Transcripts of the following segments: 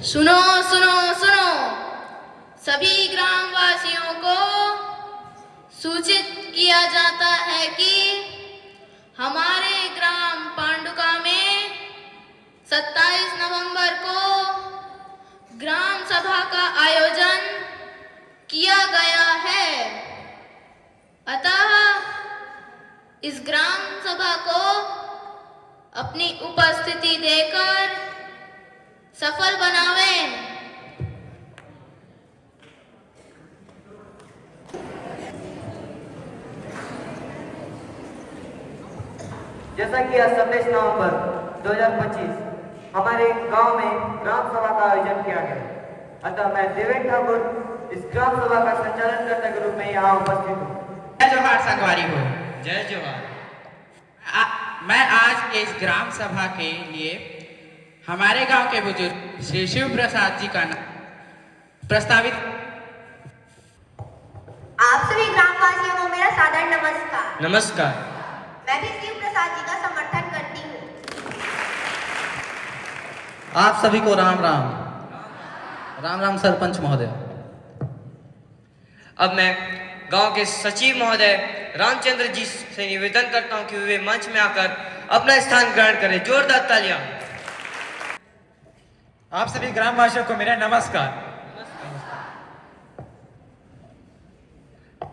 सुनो सुनो सुनो, सभी ग्रामवासियों को सूचित किया जाता है कि हमारे ग्राम पांडुका में 27 नवंबर को ग्राम सभा का आयोजन किया गया है। अतः इस ग्राम सभा को अपनी उपस्थिति देकर सफल बनावें। जैसा कि आज 27 नवंबर 2025 हमारे गांव में ग्राम सभा का आयोजन किया गया, अतः मैं देवेंद्र ठाकुर इस ग्राम सभा का संचालन करता के रूप में यहाँ उपस्थित हूँ। जय जोहार संगवारी हो। जय जोहार। मैं आज के इस ग्राम सभा के लिए हमारे गांव के बुजुर्ग श्री शिव प्रसाद जी का प्रस्तावित। आप सभी ग्रामवासियों को मेरा सादर नमस्कार। नमस्कार। मैं भी शिव प्रसाद जी का समर्थन करती हूँ। आप सभी को राम राम। राम राम सरपंच महोदय। अब मैं गांव के सचिव महोदय रामचंद्र जी से निवेदन करता हूं कि वे मंच में आकर अपना स्थान ग्रहण करें। जोरदार तालियां। आप सभी ग्रामवासियों को मेरा नमस्कार।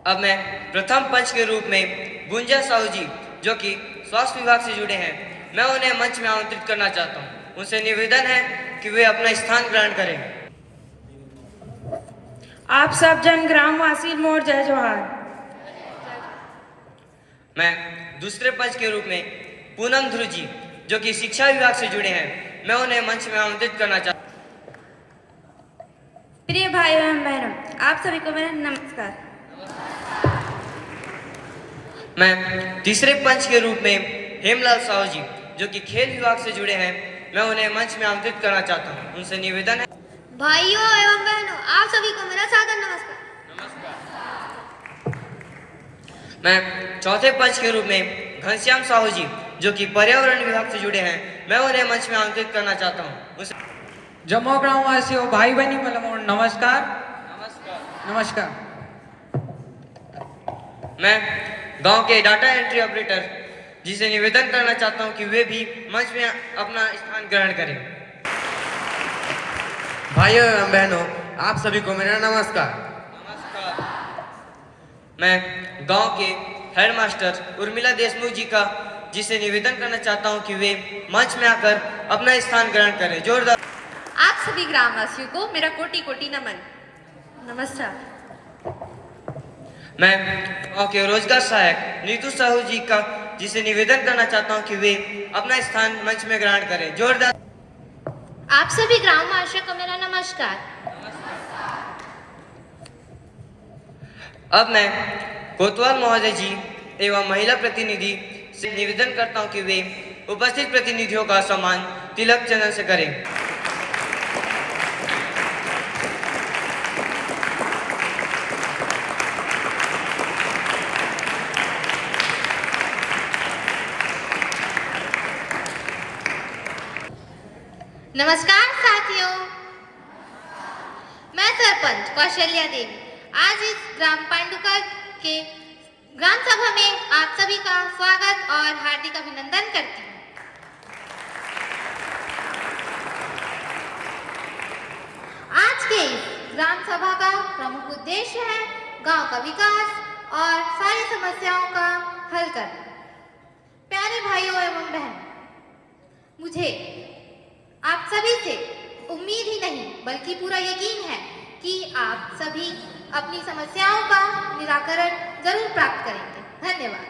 अब मैं प्रथम पंच के रूप में गुंजा साहू जी, जो कि स्वास्थ्य विभाग से जुड़े हैं, मैं उन्हें मंच में आमंत्रित करना चाहता हूं। उनसे निवेदन है कि वे अपना स्थान ग्रहण करें। आप सब जन ग्रामवासी मोर जय जोहार। मैं दूसरे पंच के रूप में पूनम ध्रुव जी, जो कि शिक्षा विभाग से जुड़े हैं, मैं उन्हें मंच में आमंत्रित करना चाहता हूं। प्रिय भाई एवं बहनों, आप सभी को मेरा नमस्कार। मैं तीसरे पंच के रूप में हेमलाल साहू जी, जो कि खेल विभाग से जुड़े हैं, मैं उन्हें मंच में आमंत्रित करना चाहता हूं। उनसे निवेदन है। भाइयों एवं बहनों, आप सभी को मेरा सादर नमस्कार। मैं चौथे पंच के रूप में घनश्याम साहू जी, जो कि पर्यावरण विभाग से जुड़े हैं, मैं उन्हें मंच में आमंत्रित करना चाहता हूँ। जम्मू ग्रामवासियों भाई बहनी मला नमस्कार। नमस्कार। मैं गांव के डाटा एंट्री ऑपरेटर जी से निवेदन करना चाहता हूं कि वे भी मंच में अपना स्थान ग्रहण करें। भाइयों एवं बहनों, आप सभी को मेरा नमस्कार। मैं गांव के हेडमास्टर उर्मिला देशमुख जी से निवेदन करना चाहता हूं कि वे मंच में आकर अपना स्थान ग्रहण करें। जोरदार। आप सभी ग्रामवासियों को मेरा कोटि कोटि नमन। नमस्कार। मैं गांव के रोजगार सहायक नीतू साहू जी से निवेदन करना चाहता हूं कि वे अपना स्थान मंच में ग्रहण करें। जोरदार। आप सभी ग्रामवासियों को मेरा नमस्कार। अब मैं कोतवाल महोदय जी एवं महिला प्रतिनिधि से निवेदन करता हूं कि वे उपस्थित प्रतिनिधियों का सम्मान तिलक चंदन से करें। नमस्कार साथियों, मैं सरपंच कौशल्या देवी आज इस ग्राम पांडुका के ग्राम सभा में आप सभी का स्वागत और हार्दिक अभिनंदन करती हूँ। आज के इस ग्राम सभा का प्रमुख उद्देश्य है गांव का विकास और सारी समस्याओं का हल करना। प्यारे भाइयों एवं बहन, मुझे आप सभी से उम्मीद ही नहीं बल्कि पूरा यकीन है कि आप सभी अपनी समस्याओं का निराकरण जरूर प्राप्त करेंगे। धन्यवाद।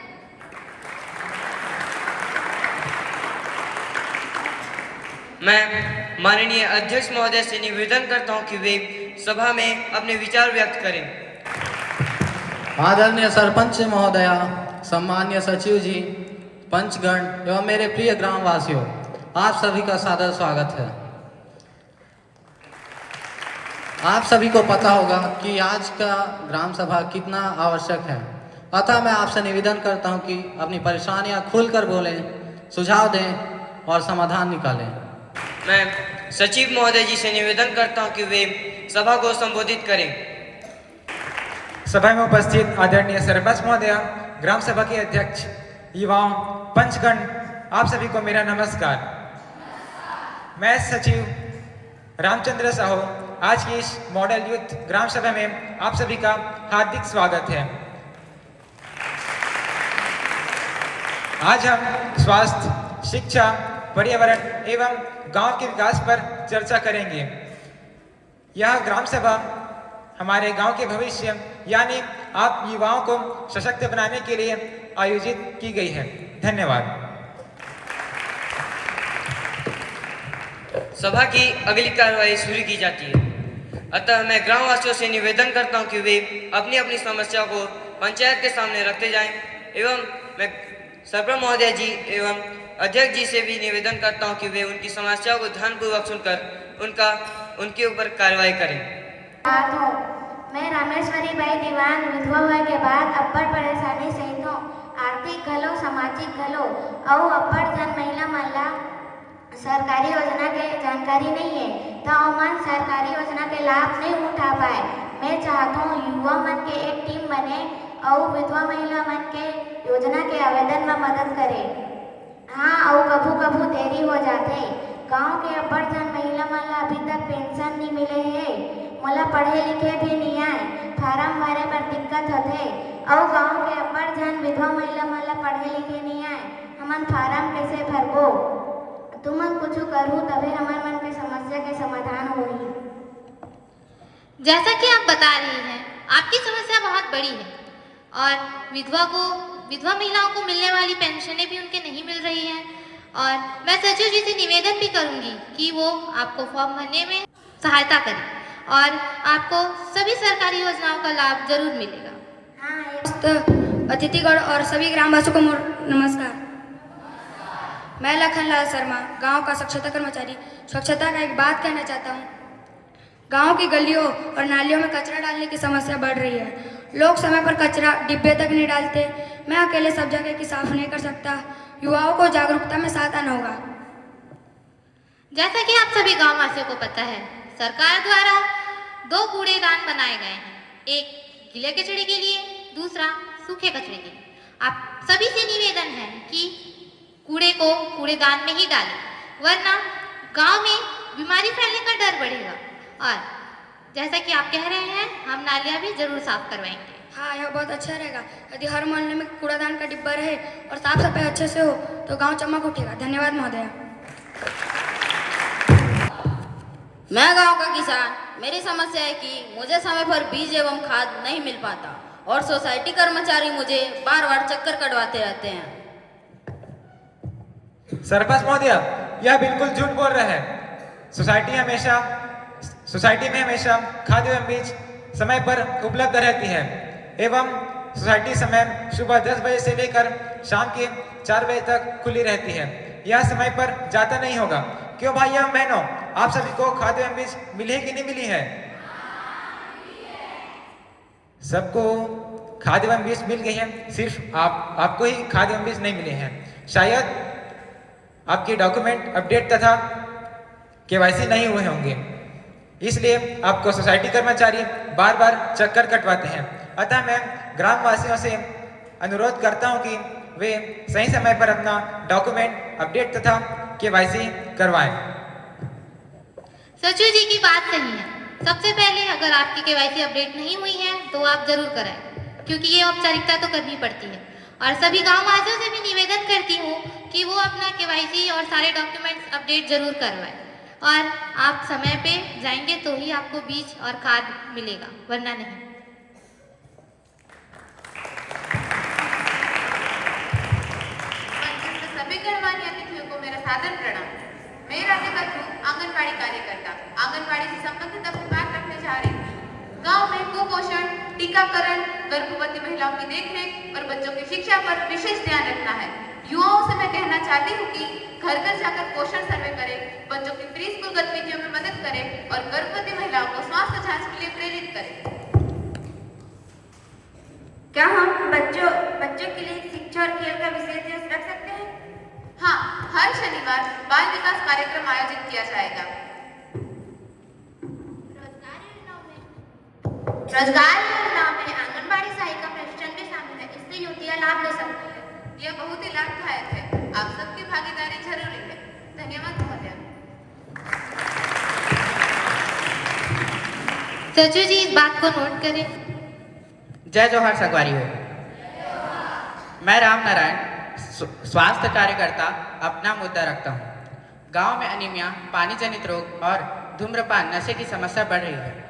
मैं माननीय अध्यक्ष महोदय से निवेदन करता हूं कि वे सभा में अपने विचार व्यक्त करें। आदरणीय सरपंच महोदया, सम्मान्य सचिव जी, पंचगण एवं मेरे प्रिय ग्रामवासियों, आप सभी का सादर स्वागत है। आप सभी को पता होगा कि आज का ग्राम सभा कितना आवश्यक है, अतः मैं आपसे निवेदन करता हूं कि अपनी परेशानियां खुलकर बोलें, सुझाव दें और समाधान निकालें। मैं सचिव महोदय जी से निवेदन करता हूं कि वे सभा को संबोधित करें। सभा में उपस्थित आदरणीय सरपंच महोदय, ग्राम सभा के अध्यक्ष, युवाओं, पंचगण, आप सभी को मेरा नमस्कार। मैं सचिव रामचंद्र साहू आज की इस मॉडल यूथ ग्राम सभा में आप सभी का हार्दिक स्वागत है। आज हम स्वास्थ्य, शिक्षा, पर्यावरण एवं गांव के विकास पर चर्चा करेंगे। यह ग्राम सभा हमारे गांव के भविष्य यानी आप युवाओं को सशक्त बनाने के लिए आयोजित की गई है। धन्यवाद। सभा की अगली कार्यवाही शुरू की जाती है, अतः मैं ग्रामवासियों से निवेदन करता हूं कि वे अपनी अपनी समस्या को पंचायत के सामने रखते जाएं एवं मैं सरपंच महोदय जी एवं अध्यक्ष जी से भी निवेदन करता हूं कि वे उनकी समस्याओं को ध्यानपूर्वक सुनकर उनके ऊपर कार्रवाई करें। मैं रामेश्वरी बाई दीवान विधवा हुए के बाद अब्बड़ परेशानी सहित आर्थिक घलो सामाजिक घलो और अब्बड़ जन महिला मन ला सरकारी योजना के जानकारी नहीं है तो मन सरकारी योजना के लाभ नहीं उठा पाए। मैं चाहता हूँ युवा मन के एक टीम बने और विधवा महिला मन के योजना के आवेदन में मदद करे। हाँ, और कभू कभू देरी हो जाते। गांव के अब्बड़ जन महिला मन ला अभी तक पेंशन नहीं मिले है। मोला पढ़े लिखे भी नहीं आए, फार्म भरे पर दिक्कत होते और गांव के अब्बड़ जन विधवा महिला मन ला पढ़े लिखे नहीं आए, हमन फार्म कैसे भरबो? तुमन कुछ करूँ तभी हमारे मन के समस्या के समाधान होगी। जैसा कि आप बता रही हैं, आपकी समस्या बहुत बड़ी है और विधवा महिलाओं को मिलने वाली पेंशनें भी उनके नहीं मिल रही हैं। और मैं सचिव जी से निवेदन भी करूंगी कि वो आपको फॉर्म भरने में सहायता करें और आपको सभी सरकारी योजनाओं का लाभ जरूर मिलेगा। हाँ, अतिथिगण और सभी ग्रामवासियों को नमस्कार। मैं लखनलाल शर्मा, गांव का स्वच्छता कर्मचारी, स्वच्छता का एक बात कहना चाहता हूं। गांव की गलियों और नालियों में कचरा डालने की समस्या बढ़ रही है। लोग समय पर कचरा डिब्बे तक नहीं डालते। मैं अकेले सब जगह की साफ नहीं कर सकता। युवाओं को जागरूकता में साथ आना होगा। जैसा कि आप सभी गाँव वासियों को पता है, सरकार द्वारा 2 कूड़ेदान बनाए गए हैं, एक गीले कचरे के लिए, दूसरा सूखे कचरे के लिए। आप सभी से निवेदन है कि कूड़े को कूड़ेदान में ही डालें, वरना गांव में बीमारी फैलने का डर बढ़ेगा। और जैसा कि आप कह रहे हैं, हम नालियां भी जरूर साफ करवाएंगे। हाँ, यह बहुत अच्छा रहेगा। यदि हर मोहल्ले में कूड़ादान का डिब्बा रहे और साफ सफाई अच्छे से हो तो गांव चमक उठेगा। धन्यवाद महोदय। मैं गांव का किसान, मेरी समस्या है कि मुझे समय पर बीज एवं खाद नहीं मिल पाता और सोसाइटी कर्मचारी मुझे बार बार चक्कर कटवाते रहते हैं। सरपंच महोदय, यह बिल्कुल झूठ बोल रहे हैं। सोसाइटी में हमेशा खाद एवं बीज समय पर उपलब्ध रहती है एवं सोसाइटी समय सुबह 10 बजे से लेकर शाम के 4 बजे तक खुली रहती है। यह समय पर जाता नहीं होगा। क्यों भाई एवं बहनों, आप सभी को खाद एवं बीज मिली कि नहीं मिली है? सबको खाद एवं बीज मिल गई है, सिर्फ आपको ही खाद एवं बीज नहीं मिले हैं। शायद आपके डॉक्यूमेंट अपडेट तथा केवाईसी नहीं हुए होंगे, इसलिए आपको सोसाइटी कर्मचारी बार बार चक्कर कटवाते हैं। अतः मैं ग्रामवासियों से अनुरोध करता हूं कि वे सही समय पर अपना डॉक्यूमेंट अपडेट तथा केवाईसी करवाएं। सचिव जी की बात सही है। सबसे पहले अगर आपकी केवाईसी अपडेट नहीं हुई है तो आप जरूर कराएं, क्योंकि ये औपचारिकता तो करनी पड़ती है। और सभी गाँव वासियों से भी निवेदन करती हूँ कि वो अपना केवाईसी और सारे डॉक्यूमेंट्स अपडेट जरूर करवाएं। और आप समय पे जाएंगे तो ही आपको बीज और खाद मिलेगा, वरना नहीं। सभी गणमान्य अतिथियों को मेरा सादर प्रणाम। मैं राधिका ध्रुव, आंगनबाड़ी कार्यकर्ता, आंगनबाड़ी से संबंधित अपनी बात रखने जा रही हूँ। गांव में कुपोषण, टीकाकरण, गर्भवती महिलाओं की देखरेख और बच्चों की शिक्षा पर विशेष ध्यान रखना है। युवाओं से मैं कहना चाहती हूँ कि घर घर जाकर पोषण सर्वे करें, बच्चों की प्री स्कूल गतिविधियों में मदद करें और गर्भवती महिलाओं को स्वास्थ्य जांच के लिए प्रेरित करें। क्या हम बच्चों के लिए शिक्षा और खेल का विशेष दिवस रख सकते हैं? हाँ, हर शनिवार बाल विकास कार्यक्रम आयोजित किया जाएगा। रोजगार योजनाओं में आंगनबाड़ी सहायिका प्रशिक्षण भी शामिल है। इससे युवतियां लाभ ले सकती है। यह बहुत ही लाभदायक है। आप सबकी भागीदारी जरूरी है। धन्यवाद महोदय। सचिव जी इस बात को नोट करें। जय जोहर संगवारी हो। मैं राम नारायण, स्वास्थ्य कार्यकर्ता, अपना मुद्दा रखता हूँ। गांव में अनीमिया, पानी जनित रोग और धूम्रपान नशे की समस्या बढ़ रही है।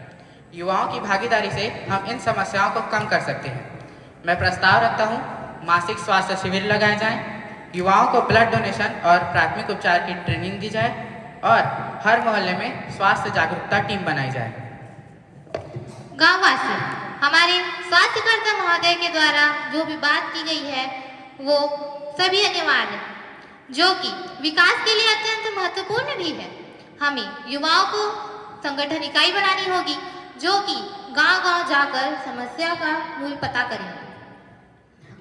युवाओं की भागीदारी से हम इन समस्याओं को कम कर सकते हैं। मैं प्रस्ताव रखता हूँ, मासिक स्वास्थ्य शिविर लगाए जाएं, युवाओं को ब्लड डोनेशन और प्राथमिक उपचार की ट्रेनिंग दी जाए और हर मोहल्ले में स्वास्थ्य जागरूकता टीम बनाई जाए। गांववासी, हमारे स्वास्थ्यकर्ता महोदय के द्वारा जो भी बात की गई है वो सभी अनिवार्य है, जो कि विकास के लिए अत्यंत महत्वपूर्ण भी है। हमें युवाओं को संगठन इकाई बनानी होगी जो कि गांव-गांव जाकर समस्या का मूल पता करेंगे।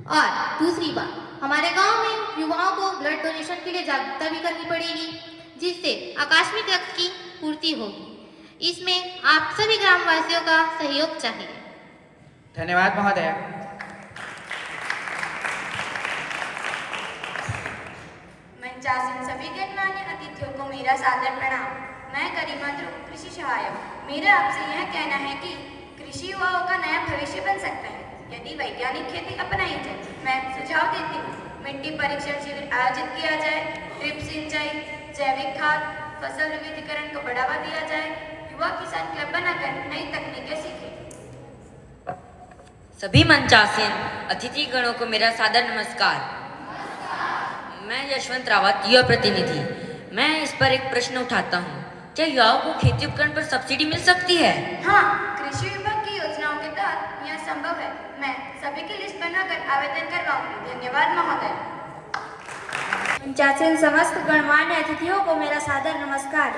और दूसरी बात, हमारे गांव में युवाओं को ब्लड डोनेशन के लिए जागरूकता भी करनी पड़ेगी, जिससे आकस्मिक रक्त की पूर्ति होगी। इसमें आप सभी ग्रामवासियों का सहयोग चाहिए। धन्यवाद महोदय। मंचासीन सभी गणमान्य अतिथियों को मेरा सादर प्रणाम। मैं गरिमा ध्रुव, कृषि सहायक। मेरा आपसे यह कहना है कि कृषि युवाओं का नया भविष्य बन सकता है यदि वैज्ञानिक खेती अपनाई जाए। मैं सुझाव देती हूँ, मिट्टी परीक्षण शिविर आयोजित किया जाए, ड्रिप सिंचाई, जैविक खाद, फसल विविधीकरण को बढ़ावा दिया जाए, युवा किसान क्लब बनाकर नई तकनीकें सीखें। सभी मंचासीन अतिथि गणों को मेरा सादर नमस्कार। मैं यशवंत रावत, युवा प्रतिनिधि। मैं इस पर एक प्रश्न उठाता हूँ, क्या युवाओं को खेती उपकरण पर सब्सिडी मिल सकती है? हाँ, कृषि विभाग की योजनाओं के तहत यह संभव है। मैं सभी की लिस्ट बनाकर आवेदन करवाऊंगी। धन्यवाद महोदय। पंचायत समस्त गणमान्य अतिथियों को मेरा सादर नमस्कार।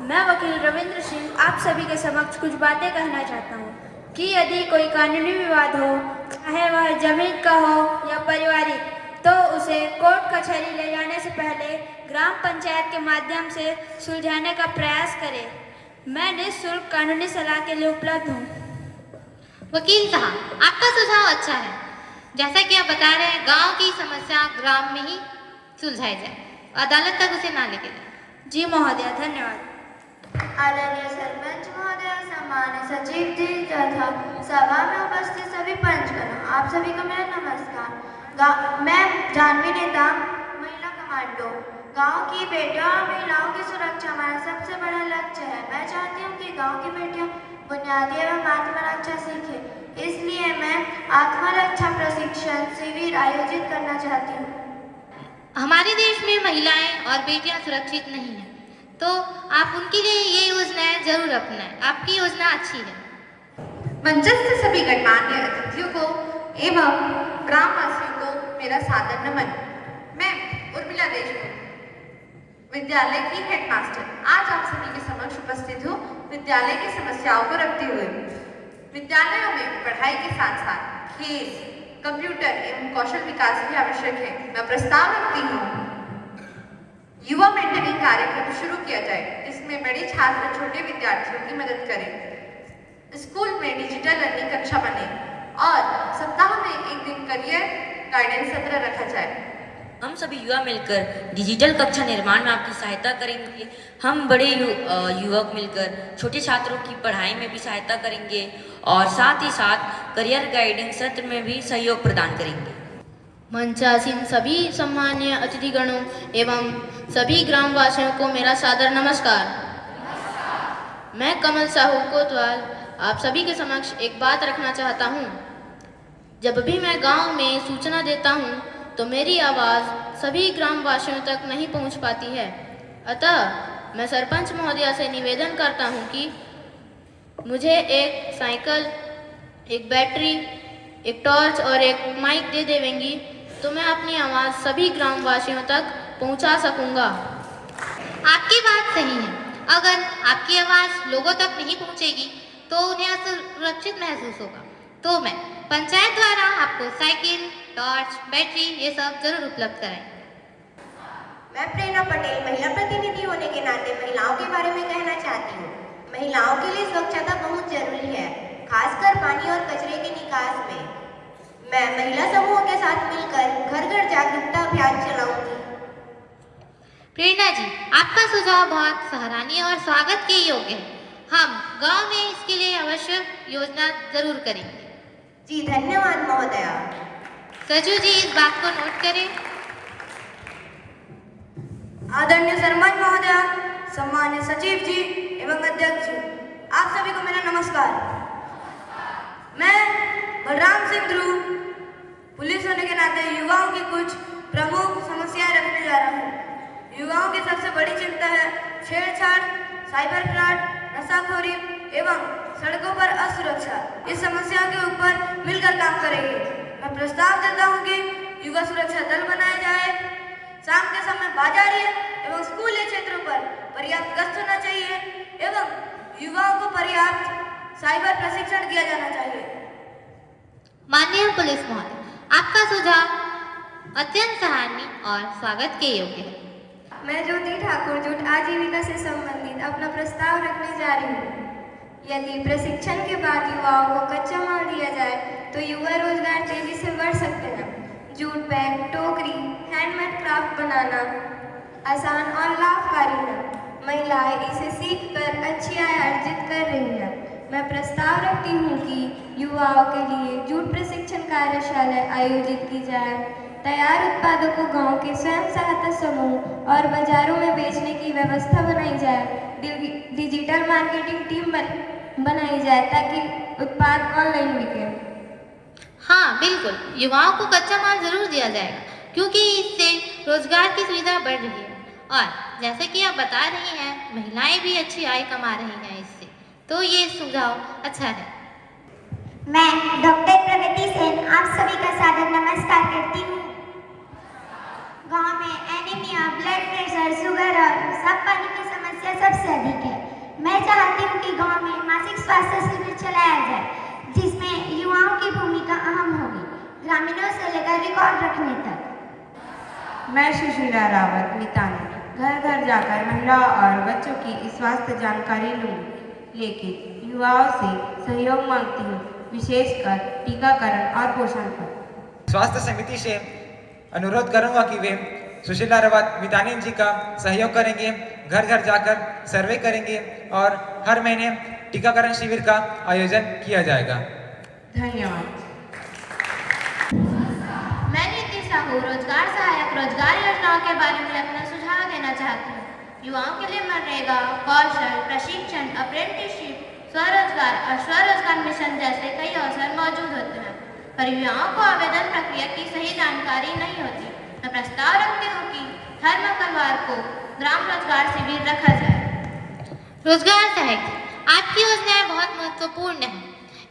मैं वकील रविंद्र सिंह आप सभी के समक्ष कुछ बातें कहना चाहता हूँ कि यदि कोई कानूनी विवाद हो, चाहे वह जमीन का हो या पारिवारिक, तो उसे कोर्ट कचहरी ले जाने से पहले ग्राम पंचायत के माध्यम से सुलझाने का प्रयास करें। मैं निःशुल्क कानूनी सलाह के लिए उपलब्ध हूँ। वकील साहब, आपका सुझाव अच्छा है। जैसा कि आप बता रहे हैं, गांव की समस्या ग्राम में ही सुलझाई जाए, अदालत तक उसे ना लेके जाए। जी महोदय, धन्यवाद। आदरणीय सरपंच महोदय, सम्मान्य सचिव जी तथा सभा में उपस्थित सभी पंचगणों, आप सभी को मेरा नमस्कार। मैं जानवी नेता, महिला कमांडो। गांव की बेटियों और महिलाओं की सुरक्षा हमारा सबसे बड़ा लक्ष्य है। मैं चाहती हूँ कि गांव की बेटियां बुनियादी एवं आत्मरक्षा सीखें। इसलिए मैं आत्मरक्षा प्रशिक्षण शिविर आयोजित करना चाहती हूँ। हमारे देश में महिलाएं और बेटियां सुरक्षित नहीं हैं, तो आप उनके लिए ये योजनाएं जरूर अपनाएं। आपकी योजना अच्छी है। मंचस्थ सभी गणमान्य अतिथियों को एवं ग्रामवासियों को मेरा सादर नमन। मैं उर्मिला देशमुख, विद्यालय की हेडमास्टर, आज आप सभी के समक्ष उपस्थित हूँ विद्यालय की समस्याओं को रखते हुए। विद्यालयों में पढ़ाई के साथ साथ खेल, कंप्यूटर एवं कौशल विकास भी आवश्यक है। मैं प्रस्ताव रखती हूँ, युवा मेंटरिंग कार्यक्रम शुरू किया जाए, जिसमें बड़े छात्र छोटे विद्यार्थियों की मदद करें। स्कूल में डिजिटल लर्निंग कक्षा बने और सप्ताह में एक दिन करियर गाइडेंस सत्र रखा जाए। हम सभी युवा मिलकर डिजिटल कक्षा निर्माण में आपकी सहायता करेंगे। हम बड़े युवक मिलकर छोटे छात्रों की पढ़ाई में भी सहायता करेंगे और साथ ही साथ करियर गाइडेंस सत्र में भी सहयोग प्रदान करेंगे। मंचासीन सभी सम्मान्य अतिथिगणों एवं सभी ग्रामवासियों को मेरा सादर नमस्कार। मैं कमल साहू कोतवाल आप सभी के समक्ष एक बात रखना चाहता हूँ। जब भी मैं गांव में सूचना देता हूँ तो मेरी आवाज़ सभी ग्रामवासियों तक नहीं पहुंच पाती है। अतः मैं सरपंच महोदया से निवेदन करता हूं कि मुझे एक साइकिल, एक बैटरी, एक टॉर्च और एक माइक दे देंगी तो मैं अपनी आवाज़ सभी ग्रामवासियों तक पहुंचा सकूंगा। आपकी बात सही है। अगर आपकी आवाज़ लोगों तक नहीं पहुंचेगी तो उन्हें असुरक्षित महसूस होगा। तो मैं पंचायत द्वारा आपको साइकिल, टॉर्च, बैटरी ये सब जरूर उपलब्ध कराएंगे। मैं प्रेरणा पटेल महिला प्रतिनिधि होने के नाते महिलाओं के बारे में कहना चाहती हूँ। महिलाओं के लिए स्वच्छता बहुत जरूरी है, खासकर पानी और कचरे के निकास में। मैं महिला समूहों के साथ मिलकर घर घर जागरूकता अभियान चलाऊंगी। प्रेरणा जी, आपका सुझाव बहुत सराहनीय और स्वागत के योग्य है। हम गांव में इसके लिए अवश्य योजना जरूर करेंगे। जी धन्यवाद महोदया। सजू जी, इस बात को नोट करें। आदरणीय सरपंच महोदया, सम्मान्य सचिव जी एवं अध्यक्ष जी, आप सभी को मेरा नमस्कार। मैं बलराम सिंह ध्रुव, पुलिस होने के नाते युवाओं की कुछ प्रमुख समस्याएं रखने जा रहा हूँ। युवाओं की सबसे बड़ी चिंता है छेड़छाड़, साइबर फ्रॉड, नशाखोरी एवं सड़कों पर असुरक्षा। इस समस्या के ऊपर मिलकर काम करेंगे। मैं प्रस्ताव देता हूँ कि युवा सुरक्षा दल बनाया जाए। शाम के समय बाजारी एवं स्कूली क्षेत्रों पर पर्याप्त गश्त होना चाहिए एवं युवाओं को पर्याप्त साइबर प्रशिक्षण दिया जाना चाहिए। माननीय पुलिस महोदय, आपका सुझाव अत्यंत सराहनीय और स्वागत के योग्य है। मैं ज्योति ठाकुर जूट आजीविका से संबंधित अपना प्रस्ताव रखने जा रही हूँ। यदि प्रशिक्षण के बाद युवाओं को कच्चा माल दिया जाए तो युवा रोजगार तेजी से बढ़ सकते हैं। जूट बैग, टोकरी, हैंडमेड क्राफ्ट बनाना आसान और लाभकारी है। महिलाएं इसे सीखकर अच्छी आय अर्जित कर रही है। मैं प्रस्ताव रखती हूँ कि युवाओं के लिए जूट प्रशिक्षण कार्यशाला आयोजित की जाए। तैयार उत्पादों को गांव के स्वयं सहायता समूह और बाजारों में बेचने की व्यवस्था बनाई जाए। डिजिटल मार्केटिंग टीम बनाई जाए ताकि उत्पाद ऑनलाइन बिके। हाँ बिल्कुल, युवाओं को कच्चा माल जरूर दिया जाएगा क्योंकि इससे रोजगार की सुविधा बढ़ रही है और जैसे कि आप बता रही हैं, महिलाएं भी अच्छी आय कमा रही हैं इससे, तो ये सुझाव अच्छा है। मैं डॉक्टर प्रगति सेन आप सभी का सादर नमस्कार करती हूँ। गांव में एनीमिया, ब्लड प्रेशर, शुगर और साफ पानी की समस्या सबसे अधिक है। मैं चाहती हूँ कि गांव में मासिक स्वास्थ्य शिविर चलाया जाए जिसमें युवाओं की भूमिका अहम होगी, ग्रामीणों से लेकर रिकॉर्ड रखने तक। मैं सुशीला रावत मितानी घर घर जाकर महिला और बच्चों की स्वास्थ्य जानकारी लूँगी, लेकिन युवाओं से सहयोग मांगती हूँ, विशेषकर टीकाकरण और पोषण पर। स्वास्थ्य समिति से अनुरोध करूंगा कि वे सुशीला रावत मितानी जी का सहयोग करेंगे, घर घर जाकर सर्वे करेंगे और हर महीने टीकाकरण शिविर का आयोजन किया जाएगा। धन्यवाद। मैं नीति साहू रोजगार सहायक रोजगार योजनाओं के बारे में अपना सुझाव देना चाहती हूँ। युवाओं के लिए मनरेगा, कौशल प्रशिक्षण, अप्रेंटिसशिप, स्वरोजगार और स्वरोजगार मिशन जैसे कई अवसर मौजूद होते हैं, पर युवाओं को आवेदन प्रक्रिया की सही जानकारी नहीं होती। मैं प्रस्ताव रखती हूँ कि हर मंगलवार को ग्राम रोजगार शिविर रखा जाए। रोजगार सहायक, आपकी योजनाएं बहुत महत्वपूर्ण है।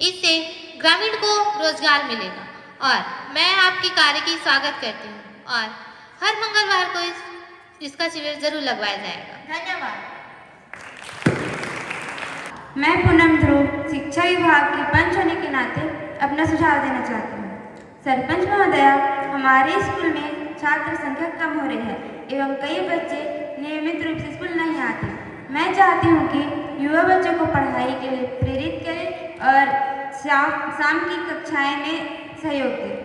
इससे ग्रामीण को रोजगार मिलेगा और मैं आपके कार्य की स्वागत करती हूँ और हर मंगलवार को इसका शिविर जरूर लगवाया जाएगा। धन्यवाद। मैं पूनम ध्रुव शिक्षा विभाग की पंच होने के नाते अपना सुझाव देना चाहती हूँ। सरपंच महोदया, हमारे स्कूल में छात्र संख्या कम हो रही है एवं कई बच्चे नियमित रूप से स्कूल नहीं आते। मैं चाहती हूँ कि युवा बच्चों को पढ़ाई के लिए प्रेरित करें और शाम की कक्षाएं में सहयोग दें।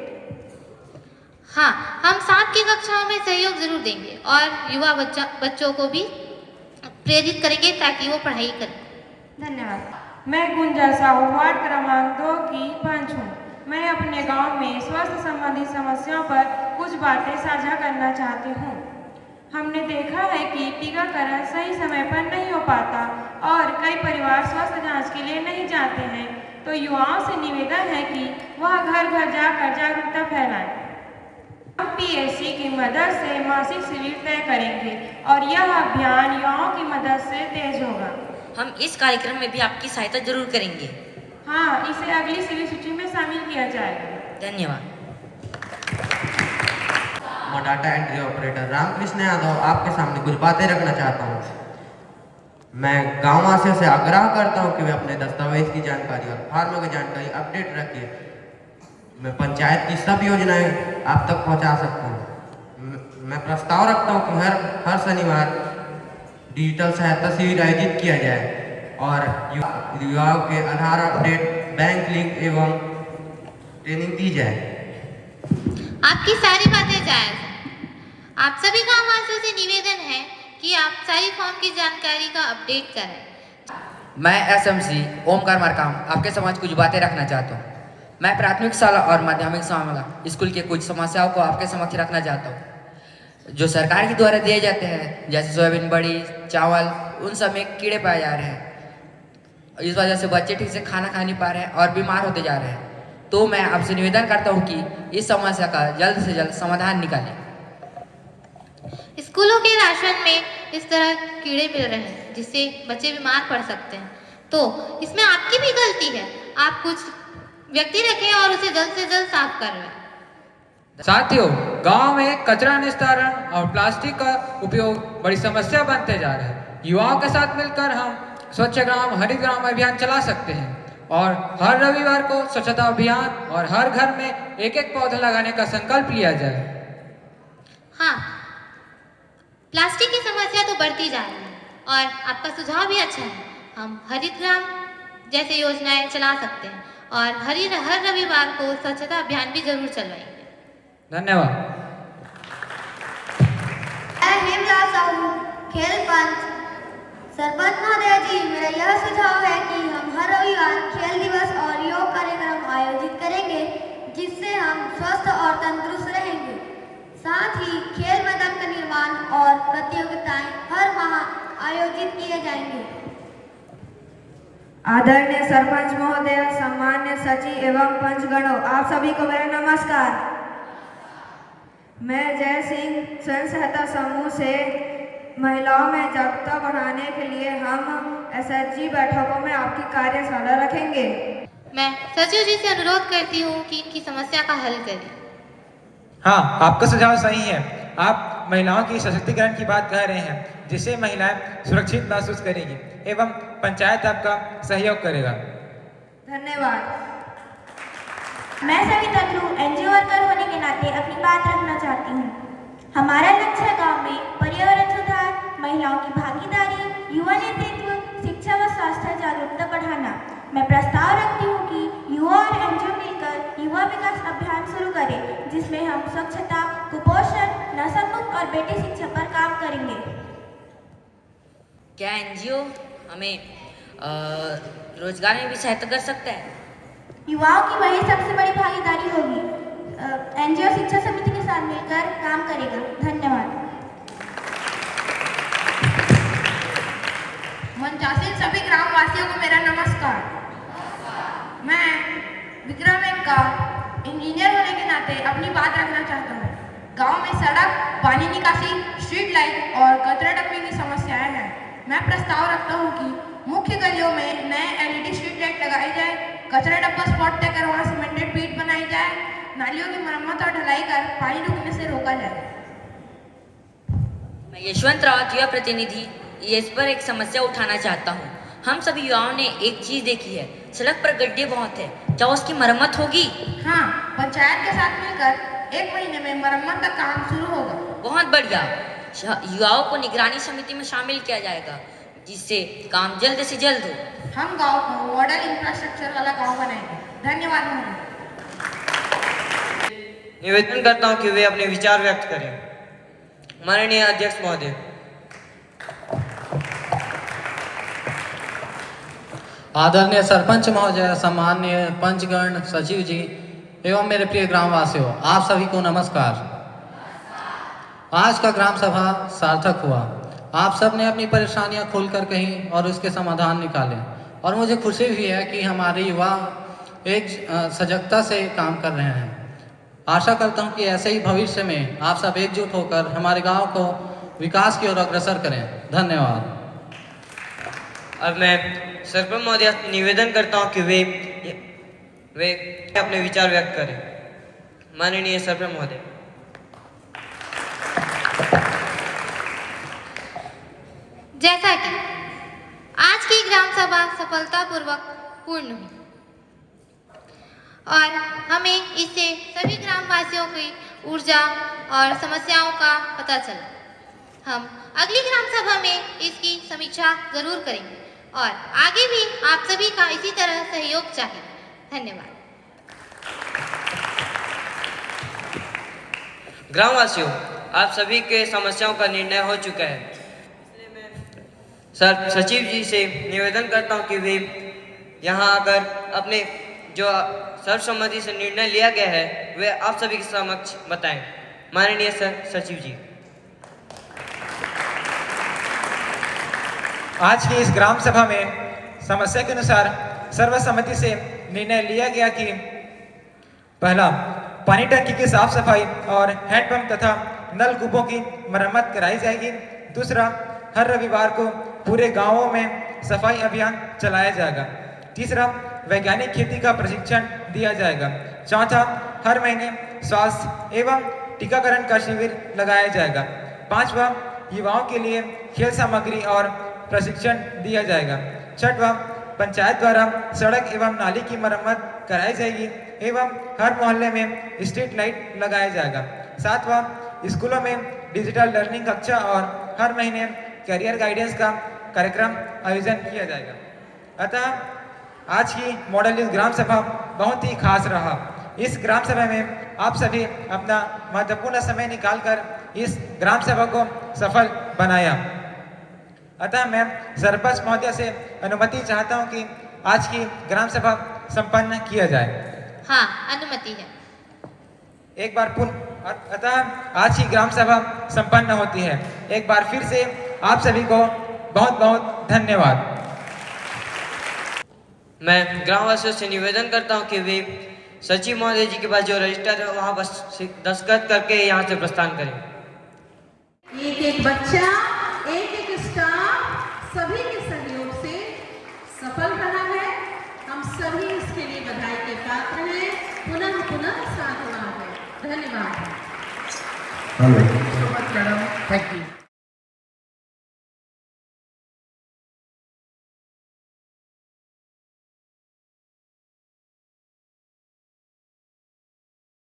हाँ, हम साथ की कक्षाओं में सहयोग जरूर देंगे और युवा बच्चों को भी प्रेरित करेंगे ताकि वो पढ़ाई करें। धन्यवाद। मैं गुंजा साहू वार्ड क्रमांक 2 की पंच हूँ। मैं अपने गांव में स्वास्थ्य संबंधी समस्याओं पर कुछ बातें साझा करना चाहती हूँ। हमने देखा है कि टीकाकरण सही समय पर नहीं हो पाता और कई परिवार स्वास्थ्य जांच के लिए नहीं जाते हैं, तो युवाओं से निवेदन है कि वह घर घर जाकर जागरूकता फैलाएं। हम पीएससी की मदद से मासिक शिविर तय करेंगे और यह अभियान युवाओं की मदद से तेज होगा। हम इस कार्यक्रम में भी आपकी सहायता जरूर करेंगे। हाँ, इसे अगली शिविर सूची में शामिल किया जाएगा। धन्यवाद। मैं data entry operator Ramakrishna Yadav आपके सामने कुछ बातें रखना चाहता हूँ। मैं गाँव वासियों से आग्रह करता हूँ कि वे अपने दस्तावेज की जानकारी और फार्मों की जानकारी अपडेट रखिए। मैं पंचायत की सब योजनाएं आप तक पहुँचा सकता हूँ। मैं प्रस्ताव रखता हूँ कि हर शनिवार डिजिटल सहायता शिविर आयोजित किया जाए और युवाओं के आधार अपडेट, बैंक लिंक एवं ट्रेनिंग दी जाए। आपकी सारी बातें जायज हैं। आप सभी गाँव वासियों से निवेदन है कि आप सारी फॉर्म की जानकारी का अपडेट करें। मैं एसएमसी ओमकार मरकाम आपके समाज कुछ बातें रखना चाहता हूँ। मैं प्राथमिक शाला और माध्यमिक शाला स्कूल के कुछ समस्याओं को आपके समक्ष रखना चाहता हूँ। जो सरकार के द्वारा दिए जाते हैं जैसे सोयाबीन बड़ी, चावल, उन सब में कीड़े पाए जा रहे हैं। इस वजह से बच्चे ठीक से खाना खा नहीं पा रहे हैं और बीमार होते जा रहे हैं। तो मैं आपसे निवेदन करता हूँ कि इस समस्या का जल्द से जल्द समाधान निकालें। स्कूलों के राशन में इस तरह कीड़े मिल रहे हैं जिससे बच्चे बीमार पड़ सकते हैं, तो इसमें आपकी भी गलती है। आप कुछ व्यक्ति रखें और उसे जल्द से जल्द साफ करवाएं। साथियों, गांव में कचरा निस्तारण और प्लास्टिक का उपयोग बड़ी समस्या बनते जा रहा है। युवाओं के साथ मिलकर हम स्वच्छ ग्राम हरित ग्राम अभियान चला सकते हैं और हर रविवार को स्वच्छता अभियान और हर घर में एक एक पौधा लगाने का संकल्प लिया जाए। हाँ, प्लास्टिक की समस्या तो बढ़ती जा रही है और आपका सुझाव भी अच्छा है। हम हरित ग्राम जैसे योजनाएं चला सकते हैं और हर रविवार को स्वच्छता अभियान भी जरूर चलवाएंगे। धन्यवाद। मैं हेमला साहू, खेल पंच। सरपंच महोदय जी, मेरा यह सुझाव है कि हम हर रविवार खेल दिवस और योग कार्यक्रम आयोजित करेंगे जिससे हम स्वस्थ और तंदुरुस्त रहेंगे। साथ ही खेल मैदान का निर्माण और प्रतियोगिताएं हर माह आयोजित किए जाएंगे। आदरणीय सरपंच महोदय, सम्मान्य सचिव एवं पंचगणों, आप सभी को मेरा नमस्कार। मैं जय सिंह स्वयं सहायता समूह से महिलाओं में जागरूकता बढ़ाने के लिए हम एसएचजी बैठकों में आपकी कार्यशाला रखेंगे। मैं सचिव जी से अनुरोध करती हूँ कि इनकी समस्या का हल करें। हाँ, आपका सुझाव सही है। आप महिलाओं की सशक्तिकरण की बात कह रहे हैं जिससे महिलाएं सुरक्षित महसूस करेगी एवं पंचायत आपका सहयोग करेगा। धन्यवाद। मैं सविता ध्रुव एनजीओ वर्कर होने के नाते अपनी बात रखना चाहती हूँ। हमारा लक्ष्य है गांव में पर्यावरण सुधार, महिलाओं की भागीदारी, युवा नेतृत्व, शिक्षा व स्वास्थ्य जागरूकता बढ़ाना। मैं प्रस्ताव रखती हूँ कि युवा और एनजीओ मिलकर युवा विकास अभियान शुरू करें जिसमें हम स्वच्छता, कुपोषण, नशा मुक्त और बेटी शिक्षा पर काम करेंगे। क्या एनजीओ हमें रोजगार में भी सहायता कर सकता है? युवाओं की वही सबसे बड़ी भागीदारी होगी। एनजीओ शिक्षा समिति के साथ मिलकर काम करेगा। धन्यवाद। मंचासीन सभी ग्रामवासियों को मेरा नमस्कार। मैं विक्रम एक का इंजीनियर होने के नाते अपनी बात रखना चाहता हूँ। गांव में सड़क, पानी निकासी, स्ट्रीट लाइट और कचरा डंपिंग की समस्याएं हैं। मैं प्रस्ताव रखता हूँ कि मुख्य गलियों में नए एलईडी स्ट्रीट लाइट लगाई जाए, कचरा डब्बा स्पॉट तय कर वहाँ सीमेंटेड पीट बनाई जाए, नालियों की मरम्मत और ढलाई कर पानी रुकने से रोका जाए। मैं यशवंत रावत, युवा प्रतिनिधि, इस पर एक समस्या उठाना चाहता हूँ। हम सभी युवाओं ने एक चीज देखी है, सड़क पर गड्ढे बहुत है, क्या उसकी मरम्मत होगी? हाँ, पंचायत के साथ मिलकर 1 महीने में मरम्मत का काम शुरू होगा। बहुत बढ़िया। युवाओं को निगरानी समिति में शामिल किया जाएगा जिससे काम जल्द से जल्द हो। हम गांव को मॉडल इंफ्रास्ट्रक्चर वाला गांव बनाएंगे। धन्यवाद महोदय। निवेदन करता हूं कि वे अपने विचार व्यक्त करें। माननीय अध्यक्ष महोदय। आदरणीय सरपंच महोदय, सम्मान्य पंचगण, सचिव जी एवं मेरे प्रिय ग्रामवासियों, आप सभी को नमस्कार। आज का ग्राम सभा सार्थक हुआ। आप सब ने अपनी परेशानियां खोलकर कहीं और उसके समाधान निकाले और मुझे खुशी भी है कि हमारे युवा एक सजगता से काम कर रहे हैं। आशा करता हूँ कि ऐसे ही भविष्य में आप सब एकजुट होकर हमारे गांव को विकास की ओर अग्रसर करें। धन्यवाद। अब मैं सरपंच महोदय से निवेदन करता हूं कि वे अपने विचार व्यक्त करें। माननीय सरपंच महोदय। जैसा कि आज की ग्राम सभा सफलतापूर्वक पूर्ण हुई और हमें इससे सभी ग्रामवासियों की ऊर्जा और समस्याओं का पता चला। हम अगली ग्राम सभा में इसकी समीक्षा जरूर करेंगे और आगे भी आप सभी का इसी तरह सहयोग चाहिए। धन्यवाद। ग्रामवासियों, आप सभी के समस्याओं का निर्णय हो चुका है, इसलिए मैं सचिव जी से निवेदन करता हूं कि वे यहां आकर अपने जो सर्वसम्मति से निर्णय लिया गया है वे आप सभी के समक्ष बताएं। माननीय सचिव जी। आज की इस ग्राम सभा में समस्या के अनुसार सर्वसम्मति से निर्णय लिया गया कि पहला, पानी टंकी की साफ सफाई और हैंडपंप तथा नलकूपों की मरम्मत कराई जाएगी। दूसरा, हर रविवार को पूरे गांवों में सफाई अभियान चलाया जाएगा। तीसरा, वैज्ञानिक खेती का प्रशिक्षण दिया जाएगा। चौथा, हर महीने स्वास्थ्य एवं टीकाकरण का शिविर लगाया जाएगा। पांचवा, युवाओं के लिए खेल सामग्री और प्रशिक्षण दिया जाएगा। छठवां, पंचायत द्वारा सड़क एवं नाली की मरम्मत कराई जाएगी एवं हर मोहल्ले में स्ट्रीट लाइट लगाया जाएगा। सातवां, स्कूलों में डिजिटल लर्निंग कक्षा और हर महीने करियर गाइडेंस का कार्यक्रम आयोजन किया जाएगा। अतः आज की मॉडल यूथ ग्राम सभा बहुत ही खास रहा। इस ग्राम सभा में आप सभी अपना महत्वपूर्ण समय निकालकर इस ग्राम सभा को सफल बनाया। अतः मैं सरपंच महोदय से अनुमति चाहता हूं कि आज की ग्राम सभा संपन्न किया जाए। हाँ, अनुमति है। एक बार अतः आज की ग्राम सभा संपन्न होती है। एक बार फिर से आप सभी को बहुत बहुत धन्यवाद। मैं ग्रामवासियों से निवेदन करता हूं कि वे सचिव महोदय जी के पास जो रजिस्टर है वहां बस दस्तखत करके यहाँ से प्रस्थान करें। एक एक बच्चा, एक एक स्टाफ सभी के सहयोग से सफल रहा है। हम सभी इसके लिए बधाई के पात्र हैं। पुनः पुनः साधुवाद है। धन्यवाद। हेलो।